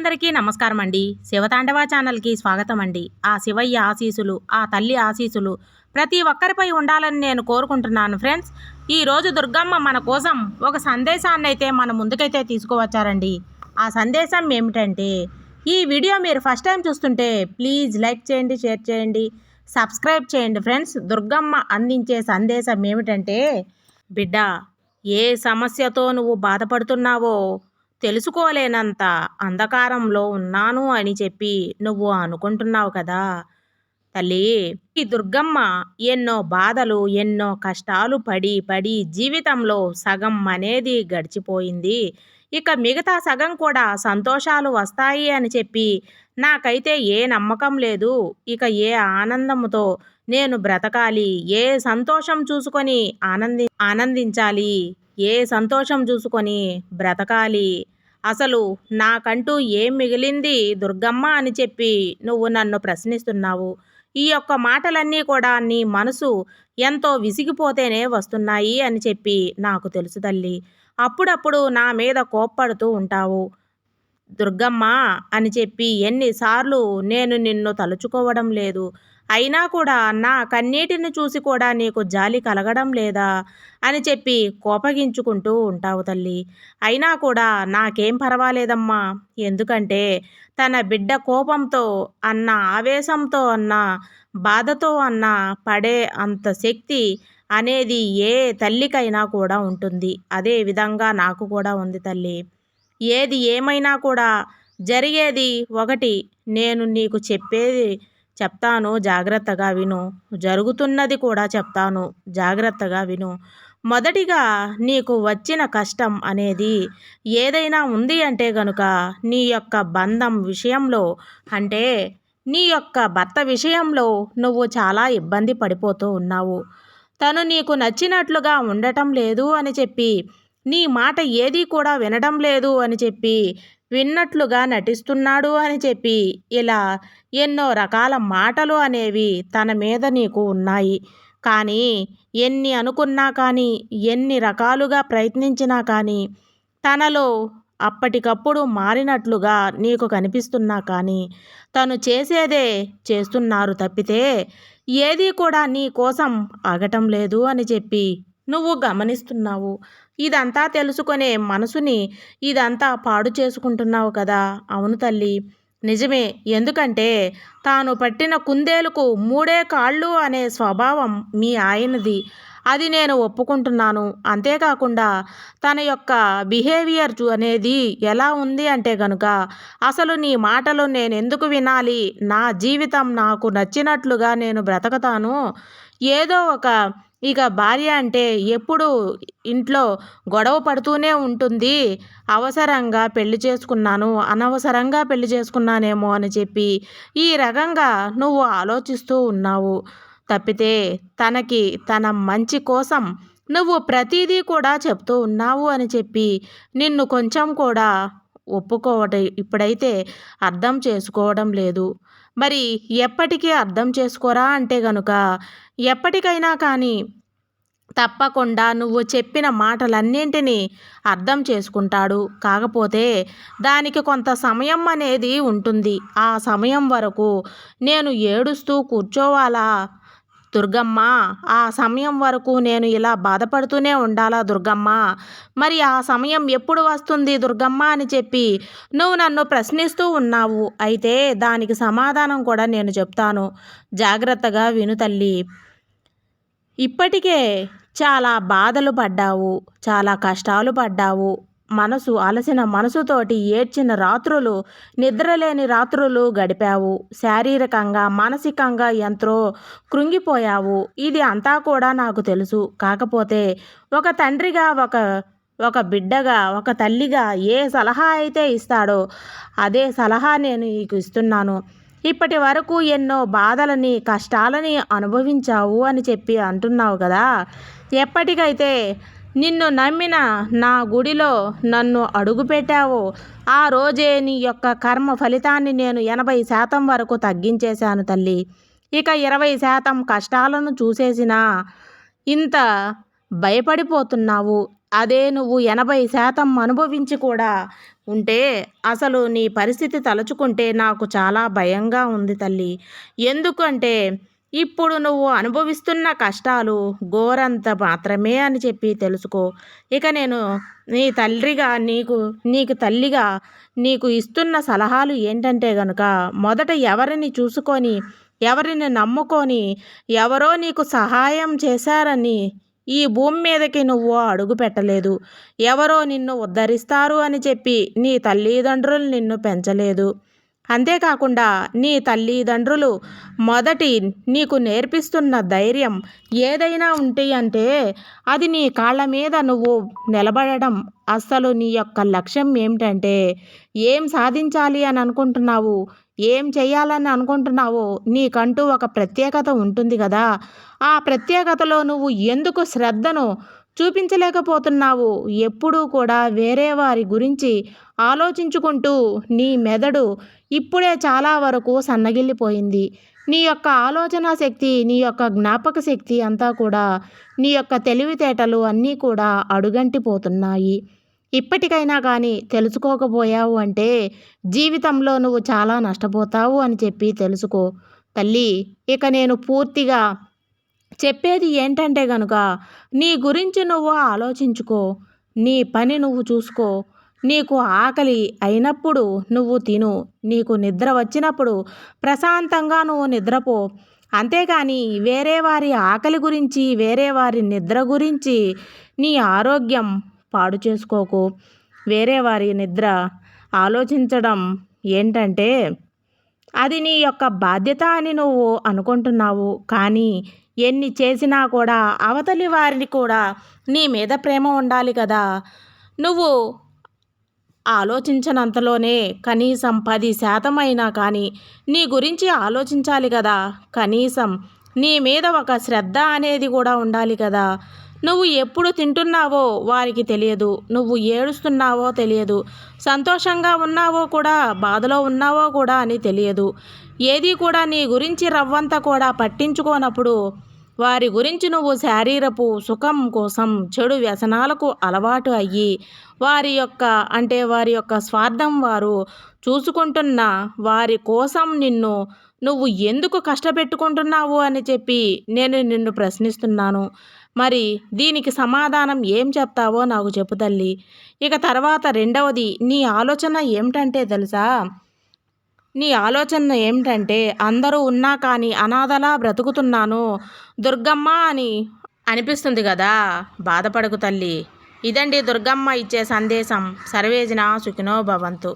అందరికీ నమస్కారం అండి. శివతాండవ ఛానల్‌కి స్వాగతం అండి. ఆ శివయ్య ఆశీస్సులు, ఆ తల్లి ఆశీస్సులు ప్రతి ఒక్కరిపై ఉండాలని నేను కోరుకుంటున్నాను ఫ్రెండ్స్. ఈరోజు దుర్గమ్మ మన కోసం ఒక సందేశాన్నైతే మన ముందుకైతే తీసుకువచ్చారండి. ఆ సందేశం ఏమిటంటే, ఈ వీడియో మీరు ఫస్ట్ టైం చూస్తుంటే ప్లీజ్ లైక్ చేయండి, షేర్ చేయండి, సబ్స్క్రైబ్ చేయండి ఫ్రెండ్స్. దుర్గమ్మ అందించే సందేశం ఏమిటంటే, బిడ్డ, ఏ సమస్యతో నువ్వు బాధపడుతున్నావో తెలుసుకోలేనంత అంధకారంలో ఉన్నాను అని చెప్పి నువ్వు అనుకుంటున్నావు కదా తల్లి. ఈ దుర్గమ్మ ఎన్నో బాధలు, ఎన్నో కష్టాలు పడి పడి జీవితంలో సగం అనేది గడిచిపోయింది. ఇక మిగతా సగం కూడా సంతోషాలు వస్తాయి అని చెప్పి నాకైతే ఏ నమ్మకం లేదు. ఇక ఏ ఆనందంతో నేను బ్రతకాలి, ఏ సంతోషం చూసుకొని ఆనందించాలి, ఏ సంతోషం చూసుకొని బ్రతకాలి, అసలు నాకంటూ ఏం మిగిలింది దుర్గమ్మ అని చెప్పి నువ్వు నన్ను ప్రశ్నిస్తున్నావు. ఈ యొక్క మాటలన్నీ కూడా నీ మనసు ఎంతో విసిగిపోతేనే వస్తున్నాయి అని చెప్పి నాకు తెలుసు తల్లి. అప్పుడప్పుడు నా మీద కోప్పడుతూ ఉంటావు దుర్గమ్మ అని చెప్పి. ఎన్నిసార్లు నేను నిన్ను తలుచుకోవడం లేదు, అయినా కూడా నా కన్నీటిని చూసి కూడా నీకు జాలి కలగడం లేదా అని చెప్పి కోపగించుకుంటూ ఉంటావు తల్లి. అయినా కూడా నాకేం పర్వాలేదమ్మా. ఎందుకంటే తన బిడ్డ కోపంతో అన్న, ఆవేశంతో అన్న, బాధతో అన్న పడే అంత శక్తి అనేది ఏ తల్లికైనా కూడా ఉంటుంది. అదే విధంగా నాకు కూడా ఉంది తల్లి. ఏది ఏమైనా కూడా జరిగేది ఒకటి. నేను నీకు చెప్పేది చెప్తాను, జాగ్రత్తగా విను. జరుగుతున్నది కూడా చెప్తాను, జాగ్రత్తగా విను. మొదటిగా నీకు వచ్చిన కష్టం అనేది ఏదైనా ఉంది అంటే గనుక నీ యొక్క బంధం విషయంలో, అంటే నీ యొక్క భర్త విషయంలో నువ్వు చాలా ఇబ్బంది పడిపోతూ ఉన్నావు. తను నీకు నచ్చినట్లుగా ఉండటం లేదు అని చెప్పి, నీ మాట ఏది కూడా వినడం లేదు అని చెప్పి, విన్నట్లుగా నటిస్తున్నాడు అని చెప్పి, ఇలా ఎన్నో రకాల మాటలు అనేవి తన మీద నీకు ఉన్నాయి. కానీ ఎన్ని అనుకున్నా కానీ, ఎన్ని రకాలుగా ప్రయత్నించినా కానీ తనలో అప్పటికప్పుడు మారినట్లుగా నీకు కనిపిస్తున్నా కానీ తను చేసేదే చేస్తున్నారు తప్పితే ఏది కూడా నీ కోసం ఆగటం లేదు అని చెప్పి నువ్వు గమనిస్తున్నావు. ఇదంతా తెలుసుకునే మనసుని ఇదంతా పాడు చేసుకుంటున్నావు కదా. అవును తల్లి, నిజమే. ఎందుకంటే తాను పట్టిన కుందేలుకు మూడే కాళ్ళు అనే స్వభావం మీ ఆయనది. అది నేను ఒప్పుకుంటున్నాను. అంతేకాకుండా తన యొక్క బిహేవియర్ అనేది ఎలా ఉంది అంటే గనుక, అసలు నీ మాటలు నేను ఎందుకు వినాలి, నా జీవితం నాకు నచ్చినట్లుగా నేను బ్రతకతాను, ఏదో ఒక, ఇక భార్య అంటే ఎప్పుడు ఇంట్లో గొడవ పడుతూనే ఉంటుంది, అవసరంగా పెళ్లి చేసుకున్నాను, అనవసరంగా పెళ్లి చేసుకున్నానేమో అని చెప్పి ఈ రకంగా నువ్వు ఆలోచిస్తూ ఉన్నావు తప్పితే తనకి తన మంచి కోసం నువ్వు ప్రతిదీ కూడా చెప్తూ ఉన్నావు అని చెప్పి నిన్ను కొంచెం కూడా ఒప్పుకోవటం ఇప్పుడైతే అర్థం చేసుకోవడం లేదు. మరి ఎప్పటికీ అర్థం చేసుకోరా అంటే గనుక, ఎప్పటికైనా కానీ తప్పకుండా నువ్వు చెప్పిన మాటలన్నింటినీ అర్థం చేసుకుంటాడు. కాకపోతే దానికి కొంత సమయం అనేది ఉంటుంది. ఆ సమయం వరకు నేను ఏడుస్తూ కూర్చోవాలా దుర్గమ్మ? ఆ సమయం వరకు నేను ఇలా బాధపడుతూనే ఉండాలా దుర్గమ్మ? మరి ఆ సమయం ఎప్పుడు వస్తుంది దుర్గమ్మ అని చెప్పి నువ్వు నన్ను ప్రశ్నిస్తూ ఉన్నావు. అయితే దానికి సమాధానం కూడా నేను చెప్తాను, జాగ్రత్తగా విను తల్లి. ఇప్పటికే చాలా బాధలు పడ్డావు, చాలా కష్టాలు పడ్డావు. అలసిన మనసుతోటి ఏడ్చిన రాత్రులు, నిద్రలేని రాత్రులు గడిపావు. శారీరకంగా, మానసికంగా ఎంతో కృంగిపోయావు. ఇది అంతా కూడా నాకు తెలుసు. కాకపోతే ఒక తండ్రిగా, ఒక బిడ్డగా, ఒక తల్లిగా ఏ సలహా అయితే ఇస్తాడో అదే సలహా నేను నీకు ఇస్తున్నాను. ఇప్పటి వరకు ఎన్నో బాధలని, కష్టాలని అనుభవించావు అని చెప్పి అంటున్నావు కదా. ఎప్పటికైతే నిన్ను నమ్మిన నా గుడిలో నన్ను అడుగుపెట్టావో ఆ రోజే నీ యొక్క కర్మ ఫలితాన్ని నేను 80% వరకు తగ్గించేశాను తల్లి. ఇక 20% కష్టాలను చూసేసినా ఇంత భయపడిపోతున్నావు. అదే నువ్వు 80% అనుభవించి కూడా ఉంటే అసలు నీ పరిస్థితి తలుచుకుంటే నాకు చాలా భయంగా ఉంది తల్లి. ఎందుకంటే ఇప్పుడు నువ్వు అనుభవిస్తున్న కష్టాలు గోరంత మాత్రమే అని చెప్పి తెలుసుకో. ఇక నేను నీ తండ్రిగా నీకు తల్లిగా నీకు ఇస్తున్న సలహాలు ఏంటంటే గనుక మొదట ఎవరిని చూసుకొని, ఎవరిని నమ్ముకొని, ఎవరో నీకు సహాయం చేశారని ఈ భూమి మీదకి నువ్వు అడుగు పెట్టలేదు. ఎవరో నిన్ను ఉద్ధరిస్తారు అని చెప్పి నీ తల్లిదండ్రులు నిన్ను పెంచలేదు. అంతేకాకుండా నీ తల్లిదండ్రులు మొదటి నీకు నేర్పిస్తున్న ధైర్యం ఏదైనా ఉంటే అంటే అది నీ కాళ్ళ మీద నువ్వు నిలబడడం. అస్సలు నీ యొక్క లక్ష్యం ఏమిటంటే ఏం సాధించాలి అని అనుకుంటున్నావు, ఏం చేయాలని అనుకుంటున్నావో నీకంటూ ఒక ప్రత్యేకత ఉంటుంది కదా. ఆ ప్రత్యేకతలో నువ్వు ఎందుకు శ్రద్ధను చూపించలేకపోతున్నావు? ఎప్పుడూ కూడా వేరే వారి గురించి ఆలోచించుకుంటూ నీ మెదడు ఇప్పుడే చాలా వరకు సన్నగిల్లిపోయింది. నీ యొక్క ఆలోచన శక్తి, నీ యొక్క జ్ఞాపక శక్తి అంతా కూడా, నీ యొక్క తెలివితేటలు అన్నీ కూడా అడుగంటిపోతున్నాయి. ఇప్పటికైనా కానీ తెలుసుకోకపోయావు అంటే జీవితంలో నువ్వు చాలా నష్టపోతావు అని చెప్పి తెలుసుకో తల్లి. ఇక నేను పూర్తిగా చెప్పేది ఏంటంటే గనుక నీ గురించి నువ్వు ఆలోచించుకో. నీ పని నువ్వు చూసుకో. నీకు ఆకలి అయినప్పుడు నువ్వు తిను. నీకు నిద్ర వచ్చినప్పుడు ప్రశాంతంగా నువ్వు నిద్రపో. అంతేగాని వేరే వారి ఆకలి గురించి, వేరే వారి నిద్ర గురించి నీ ఆరోగ్యం పాడు చేసుకోకు. వేరే వారి నిద్ర ఆలోచించడం ఏంటంటే అది నీ యొక్క బాధ్యత అని నువ్వు అనుకుంటున్నావు. కానీ ఎన్ని చేసినా కూడా అవతలి వారిని కూడా నీ మీద ప్రేమ ఉండాలి కదా. నువ్వు ఆలోచించనంతలోనే కనీసం 10% అయినా కానీ నీ గురించి ఆలోచించాలి కదా. కనీసం నీ మీద ఒక శ్రద్ధ అనేది కూడా ఉండాలి కదా. నువ్వు ఎప్పుడు తింటున్నావో వారికి తెలియదు, నువ్వు ఏడుస్తున్నావో తెలియదు, సంతోషంగా ఉన్నావో కూడా బాధలో ఉన్నావో కూడా అని తెలియదు. ఏది కూడా నీ గురించి రవ్వంత కూడా పట్టించుకోనప్పుడు వారి గురించి నువ్వు శారీరపు సుఖం కోసం చెడు వ్యసనాలకు అలవాటు అయ్యి వారి యొక్క స్వార్థం వారు చూసుకుంటున్న వారి కోసం నువ్వు ఎందుకు కష్టపెట్టుకుంటున్నావు అని చెప్పి నేను నిన్ను ప్రశ్నిస్తున్నాను. మరి దీనికి సమాధానం ఏం చెప్తావో నాకు చెప్పు తల్లి. ఇక తర్వాత రెండవది నీ ఆలోచన ఏమిటంటే తెలుసా? నీ ఆలోచన ఏమిటంటే అందరూ ఉన్నా కానీ అనాథలా బ్రతుకుతున్నాను దుర్గమ్మ అని అనిపిస్తుంది కదా. బాధపడకు తల్లి. ఇదండి దుర్గమ్మ ఇచ్చే సందేశం. సర్వేజన సుఖినో భవంతు.